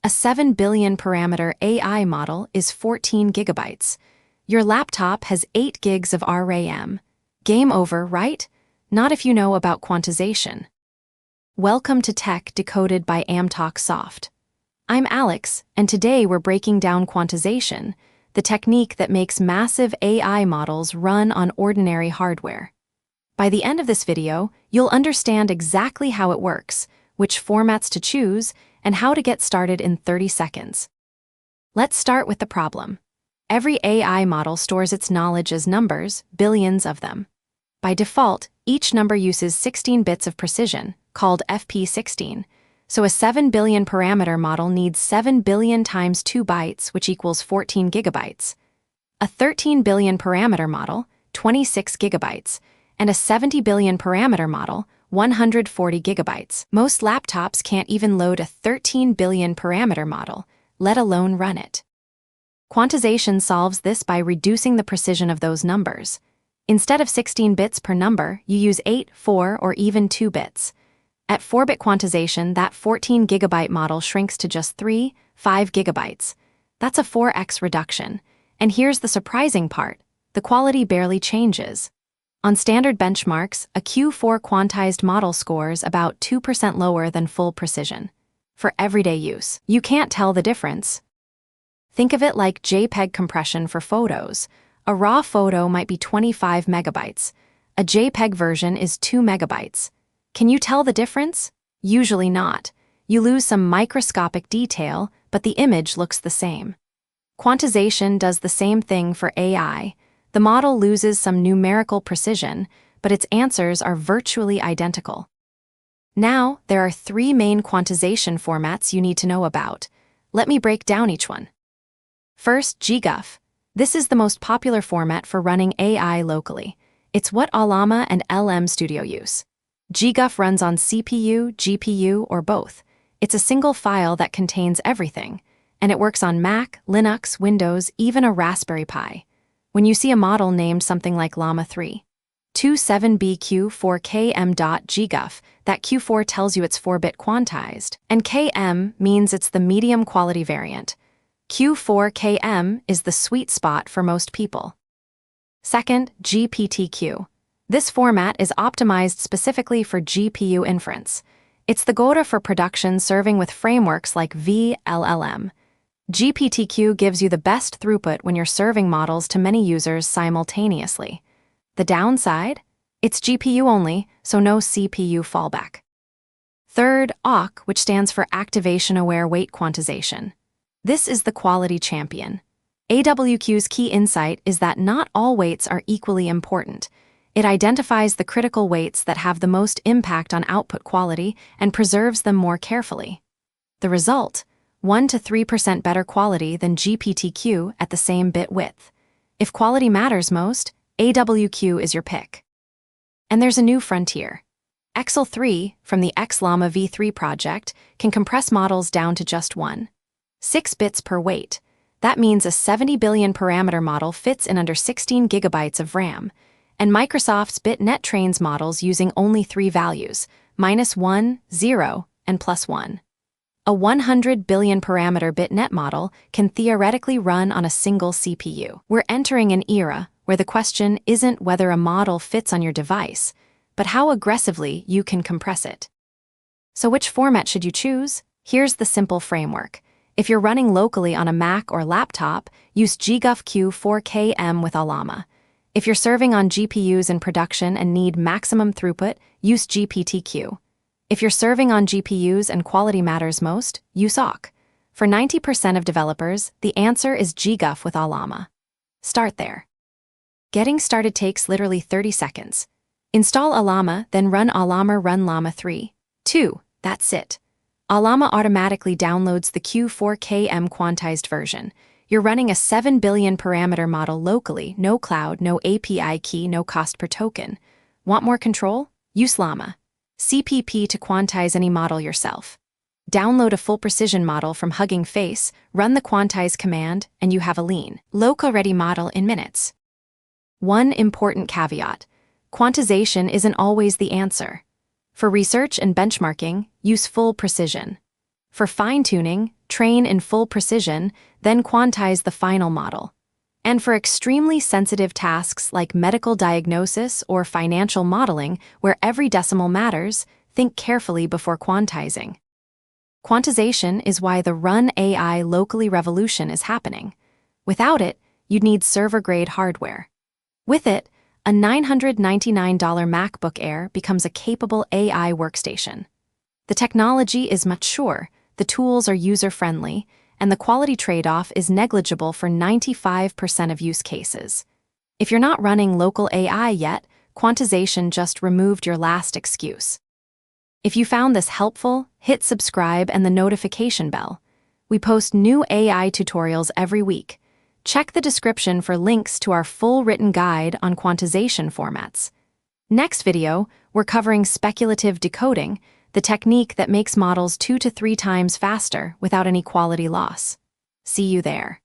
A 7 billion parameter AI model is 14 gigabytes. Your laptop has 8 gigs of RAM. Game over, right? Not if you know about quantization. Welcome to Tech Decoded by AmtocSoft. I'm Alex, and today we're breaking down quantization, the technique that makes massive AI models run on ordinary hardware. By the end of this video, you'll understand exactly how it works, which formats to choose, and how to get started in 30 seconds. Let's start with the problem. Every AI model stores its knowledge as numbers, billions of them. By default, each number uses 16 bits of precision, called FP16, so a 7 billion parameter model needs 7 billion times 2 bytes, which equals 14 gigabytes. A 13 billion parameter model, 26 gigabytes, and a 70 billion parameter model, 140 gigabytes. Most laptops can't even load a 13 billion parameter model, let alone run it. Quantization solves this by reducing the precision of those numbers. Instead of 16 bits per number, you use 8, 4, or even 2 bits. At 4-bit quantization, that 14 gigabyte model shrinks to just 3, 5 gigabytes. That's a 4x reduction. And here's the surprising part: the quality barely changes. On standard benchmarks, a Q4 quantized model scores about 2% lower than full precision. For everyday use, you can't tell the difference. Think of it like JPEG compression for photos. A raw photo might be 25 megabytes. A JPEG version is 2 megabytes. Can you tell the difference? Usually not. You lose some microscopic detail, but the image looks the same. Quantization does the same thing for AI. The model loses some numerical precision, but its answers are virtually identical. Now, there are 3 main quantization formats you need to know about. Let me break down each one. First, GGUF. This is the most popular format for running AI locally. It's what Allama and LM Studio use. GGUF runs on CPU, GPU, or both. It's a single file that contains everything, and it works on Mac, Linux, Windows, even a Raspberry Pi. When you see a model named something like Llama 3, 27BQ4KM.GGUF, that Q4 tells you it's 4-bit quantized, and KM means it's the medium quality variant. Q4KM is the sweet spot for most people. Second, GPTQ. This format is optimized specifically for GPU inference. It's the go-to for production serving with frameworks like VLLM. GPTQ gives you the best throughput when you're serving models to many users simultaneously. The downside? It's GPU only, so no CPU fallback. Third, AWK, which stands for Activation-Aware Weight Quantization. This is the quality champion. AWQ's key insight is that not all weights are equally important. It identifies the critical weights that have the most impact on output quality and preserves them more carefully. The result? 1 to 3% better quality than GPTQ at the same bit width. If quality matters most, AWQ is your pick. And there's a new frontier. Exel 3, from the X-Llama v3 project, can compress models down to just 6 bits per weight. That means a 70 billion parameter model fits in under 16 gigabytes of RAM. And Microsoft's BitNet trains models using only 3 values, -1, 0, and +1. A 100 billion parameter BitNet model can theoretically run on a single CPU. We're entering an era where the question isn't whether a model fits on your device, but how aggressively you can compress it. So which format should you choose? Here's the simple framework. If you're running locally on a Mac or laptop, use GGUF Q4KM with Allama. If you're serving on GPUs in production and need maximum throughput, use GPTQ. If you're serving on GPUs and quality matters most, use AWK. For 90% of developers, the answer is GGUF with Allama. Start there. Getting started takes literally 30 seconds. Install Allama, then run Allama run Llama 3. 2. That's it. Allama automatically downloads the Q4KM quantized version. You're running a 7 billion parameter model locally, no cloud, no API key, no cost per token. Want more control? Use Llama CPP to quantize any model yourself. Download a full precision model from Hugging Face, run the quantize command, and you have a lean, local-ready model in minutes. One important caveat: quantization isn't always the answer. For research and benchmarking, use full precision. For fine-tuning, train in full precision, then quantize the final model. And for extremely sensitive tasks like medical diagnosis or financial modeling, where every decimal matters, think carefully before quantizing. Quantization is why the Run AI locally revolution is happening. Without it, you'd need server-grade hardware. With it, a $999 MacBook Air becomes a capable AI workstation. The technology is mature, the tools are user-friendly, and the quality trade-off is negligible for 95% of use cases. If you're not running local AI yet, quantization just removed your last excuse. If you found this helpful, hit subscribe and the notification bell. We post new AI tutorials every week. Check the description for links to our full written guide on quantization formats. Next video, we're covering speculative decoding, the technique that makes models 2 to 3 times faster without any quality loss. See you there.